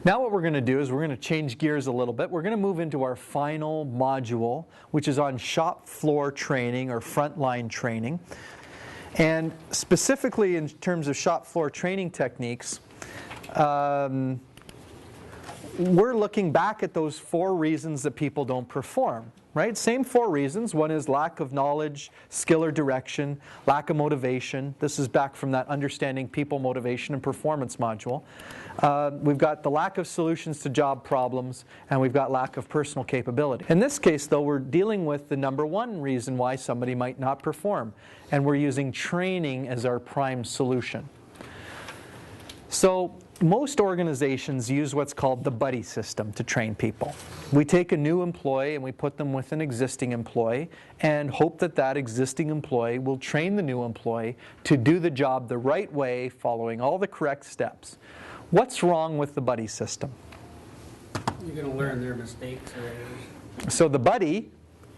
Now what we're going to do is we're going to change gears a little bit. We're going to move into our final module, which is on shop floor training or frontline training. And specifically in terms of shop floor training techniques, we're looking back at those 4 reasons that people don't perform. Right? Same 4 reasons. One is lack of knowledge, skill or direction, lack of motivation. This is back from that Understanding People Motivation and Performance module. We've got the lack of solutions to job problems, and we've got lack of personal capability. In this case, though, we're dealing with the number 1 reason why somebody might not perform, and we're using training as our prime solution. So most organizations use what's called the buddy system to train people. We take a new employee and we put them with an existing employee and hope that that existing employee will train the new employee to do the job the right way, following all the correct steps. What's wrong with the buddy system? You're going to learn their mistakes or errors. So the buddy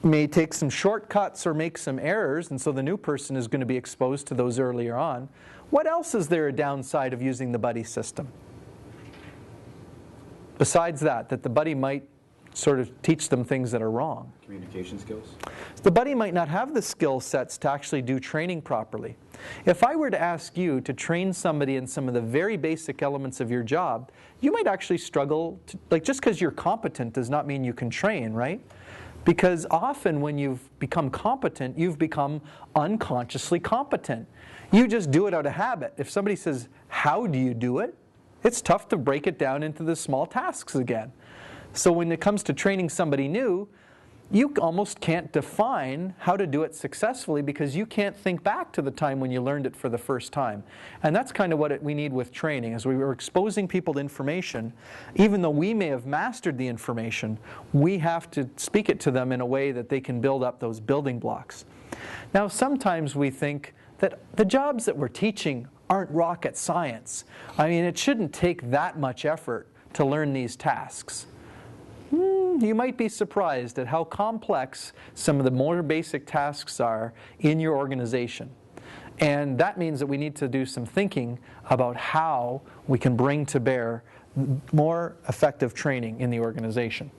may take some shortcuts or make some errors, and so the new person is going to be exposed to those earlier on. What else is there a downside of using the buddy system? Besides that the buddy might sort of teach them things that are wrong. Communication skills? The buddy might not have the skill sets to actually do training properly. If I were to ask you to train somebody in some of the very basic elements of your job, you might actually struggle to, just because you're competent does not mean you can train, right? Because often when you've become competent, you've become unconsciously competent. You just do it out of habit. If somebody says, how do you do it? It's tough to break it down into the small tasks again. So when it comes to training somebody new, you almost can't define how to do it successfully because you can't think back to the time when you learned it for the first time. And that's kind of what we need with training, is we were exposing people to information. Even though we may have mastered the information, we have to speak it to them in a way that they can build up those building blocks. Now sometimes we think that the jobs that we're teaching aren't rocket science. I mean, it shouldn't take that much effort to learn these tasks. You might be surprised at how complex some of the more basic tasks are in your organization. And that means that we need to do some thinking about how we can bring to bear more effective training in the organization.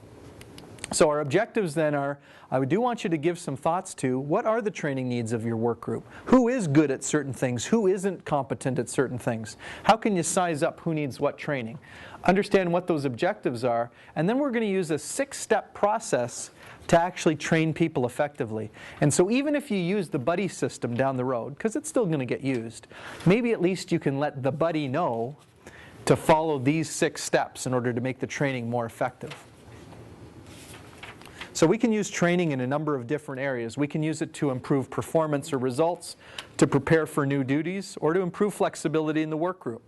So our objectives then are, I do want you to give some thoughts to what are the training needs of your work group? Who is good at certain things? Who isn't competent at certain things? How can you size up who needs what training? Understand what those objectives are, and then we're going to use a 6-step process to actually train people effectively. And so even if you use the buddy system down the road, because it's still going to get used, maybe at least you can let the buddy know to follow these 6 steps in order to make the training more effective. So we can use training in a number of different areas. We can use it to improve performance or results, to prepare for new duties, or to improve flexibility in the work group.